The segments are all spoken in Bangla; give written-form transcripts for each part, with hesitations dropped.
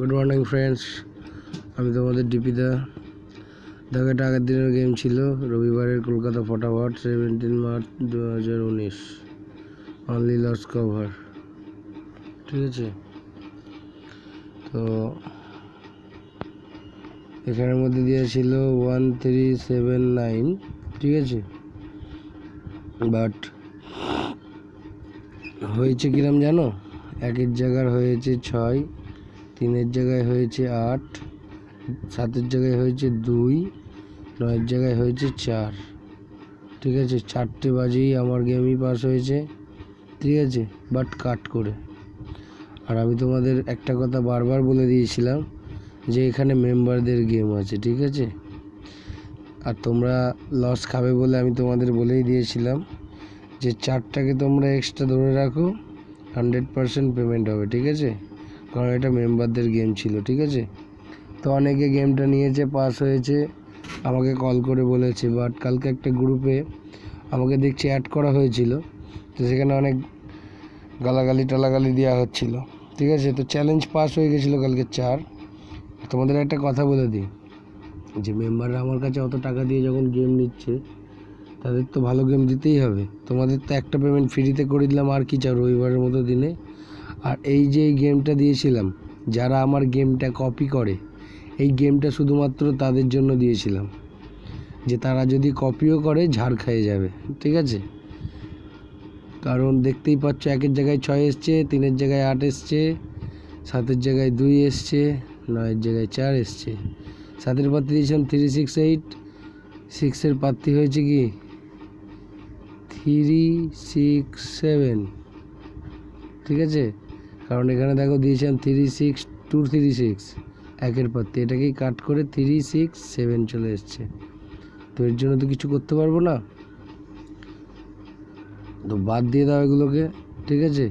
গুড মর্নিং ফ্রেন্ডস, আমি তোমাদের ডিপিদা। দেখো, এটা আগের দিনের গেম ছিল, রবিবারের কলকাতা ফটাফট 17 মার্চ 2019, অনলি লস কভার। ঠিক আছে, তো এখানের মধ্যে দিয়েছিল 1379। ঠিক আছে, বাট হয়েছে কিরম জানো? একের জায়গার হয়েছে 6, 3-এর জায়গায় হয়েছে 8, 7-এর জায়গায় হয়েছে 2, 9-এর জায়গায় হয়েছে 4। ঠিক আছে, 4টে বাজেই আমার গেমই পাস হয়েছে। ঠিক আছে, বাট কাট করে। আর আমি তোমাদের একটা কথা বারবার বলে দিয়েছিলাম যে এখানে মেম্বারদের গেম আছে। ঠিক আছে, আর তোমরা লস খাবে বলে আমি তোমাদের বলেই দিয়েছিলাম যে 4টাকে তোমরা এক্সট্রা ধরে রাখো, 100% পেমেন্ট হবে। ঠিক আছে, কারণ এটা মেম্বারদের গেম ছিল। ঠিক আছে, তো অনেকে গেমটা নিয়েছে, পাস হয়েছে, আমাকে কল করে বলেছে। বাট কালকে একটা গ্রুপে আমাকে দেখছি অ্যাড করা হয়েছিল, তো সেখানে অনেক গালাগালি টালাগালি দেওয়া হচ্ছিল। ঠিক আছে, তো চ্যালেঞ্জ পাস হয়ে গেছিলো কালকে 4। তোমাদের একটা কথা বলে দিই যে মেম্বাররা আমার কাছে অত টাকা দিয়ে যখন গেম নিচ্ছে, তাদের তো ভালো গেম দিতেই হবে। তোমাদের তো একটা পেমেন্ট ফ্রিতে করে দিলাম, আর কি চাও রবিবারের মতো দিনে। আর এই যে এই গেমটা দিয়েছিলাম, যারা আমার গেমটা কপি করে, এই গেমটা শুধুমাত্র তাদের জন্য দিয়েছিলাম, যে তারা যদি কপিও করে ঝাড় খেয়ে যাবে। ঠিক আছে, কারণ দেখতেই পাচ্ছ, 1-এর জায়গায় 6 এসছে, 3-এর জায়গায় 8 এসছে, 7-এর জায়গায় 2 এসছে, 9-এর জায়গায় 4 এসছে। 7-এর প্রার্থী দিয়েছিলাম 368, 6-এর প্রার্থী হয়েছে কি 367। ঠিক আছে, কারণ এখানে দেখো দিয়েছিলাম 36236, 1-এর প্রার্থী, এটাকেই কাট করে 367 চলে এসছে। তো এর জন্য তো কিছু করতে পারবো না, তো বাদ দিয়ে দাও এগুলোকে। ঠিক আছে,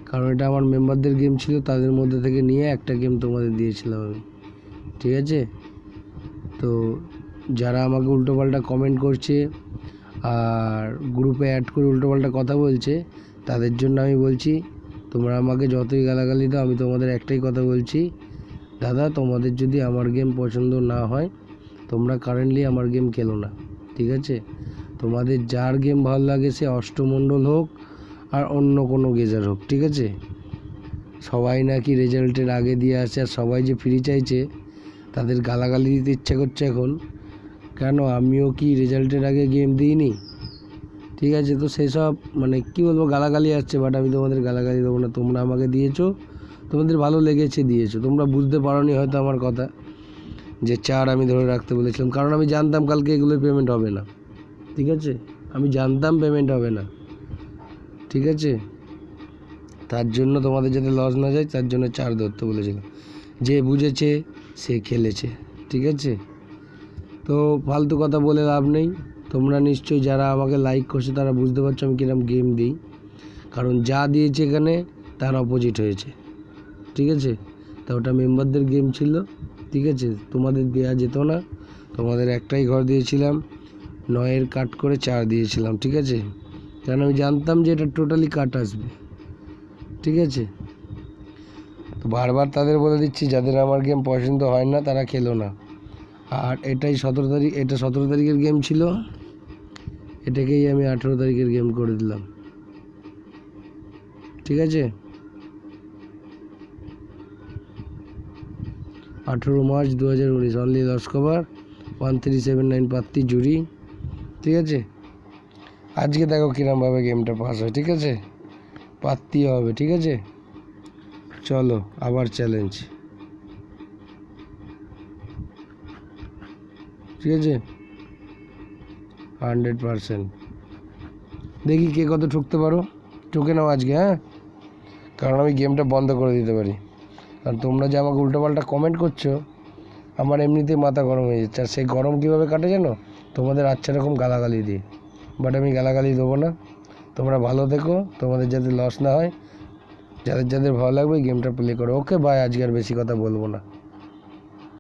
কারণ এটা আমার মেম্বারদের গেম ছিল, তাদের মধ্যে থেকে নিয়ে একটা গেম তোমাদের দিয়েছিলাম আমি। ঠিক আছে, তো যারা আমাকে উল্টোপাল্টা কমেন্ট করছে আর গ্রুপে অ্যাড করে উল্টোপাল্টা কথা বলছে, তাদের জন্য আমি বলছি, তোমরা আমাকে যতই গালাগালি দাও, আমি তোমাদের একটাই কথা বলছি, দাদা তোমাদের যদি আমার গেম পছন্দ না হয়, তোমরা কারেন্টলি আমার গেম খেলো না। ঠিক আছে, তোমাদের যার গেম ভালো লাগে সে অষ্টমণ্ডল হোক আর অন্য কোনো গেজার হোক। ঠিক আছে, সবাই নাকি রেজাল্টের আগে দিয়ে আসে, আর সবাই যে ফ্রি চাইছে তাদের গালাগালি দিতে ইচ্ছা করছে এখন। কেন, আমিও কি রেজাল্টের আগে গেম দিইনি? ঠিক আছে, তো সেসব মানে কী বলবো, গালাগালি আসছে, বাট আমি তোমাদের গালাগালি দেবো না। তোমরা আমাকে দিয়েছো, তোমাদের ভালো লেগেছে দিয়েছো, তোমরা বুঝতে পারোনি হয়তো আমার কথা, যে 4 আমি ধরে রাখতে বলেছিলাম, কারণ আমি জানতাম কালকে এগুলোর পেমেন্ট হবে না। ঠিক আছে, আমি জানতাম পেমেন্ট হবে না। ঠিক আছে, তার জন্য তোমাদের যাতে লস না যায়, তার জন্য 4 ধরতে বলেছিলাম। যে বুঝেছে সে খেলেছে। ঠিক আছে, তো ফালতু কথা বলে লাভ নেই। তোমরা নিশ্চয়ই যারা আমাকে লাইক করছো তারা বুঝতে পারছো আমি কিরম গেম দিই, কারণ যা দিয়েছে এখানে তার অপোজিট হয়েছে। ঠিক আছে, তা ওটা মেম্বারদের গেম ছিল। ঠিক আছে, তোমাদের দেওয়া যেত না, তোমাদের একটাই ঘর দিয়েছিলাম, 9-এর কাট করে 4 দিয়েছিলাম। ঠিক আছে, কারণ আমি জানতাম যে এটা টোটালি কাট আসবে। ঠিক আছে, তো বারবার তাদের বলে দিচ্ছি, যাদের আমার গেম পছন্দ হয় না তারা খেলো না। আর এটাই 17 তারিখ, এটা 17 তারিখের গেম ছিল, এটাকেই আমি 18 তারিখের গেম করে দিলাম। ঠিক আছে, 18 মার্চ 2019, অনলি লস কভার 1379 প্রার্থী জুরি। ঠিক আছে, আজকে দেখো কিরমভাবে গেমটা পাস হয়। ঠিক আছে, প্রার্থী হবে। ঠিক আছে, চলো আবার চ্যালেঞ্জ। ঠিক আছে, 100%। দেখি কে কত ঠকতে পারো, ঠকে নাও আজকে। হ্যাঁ, কারণ আমি গেমটা বন্ধ করে দিতে পারি, কারণ তোমরা যে আমাকে উল্টোপাল্টা কমেন্ট করছো, আমার এমনিতেই মাথা গরম হয়ে যাচ্ছে। আর সেই গরম কীভাবে কাটে জানো? তোমাদের আচ্ছা রকম গালাগালি দিয়ে। বাট আমি গালাগালি দেবো না, তোমরা ভালো থেকো, তোমাদের যাতে লস না হয়, যাদের যাদের ভালো লাগবে গেমটা প্লে করো। ওকে বাই, আজকে আর বেশি কথা বলবো না।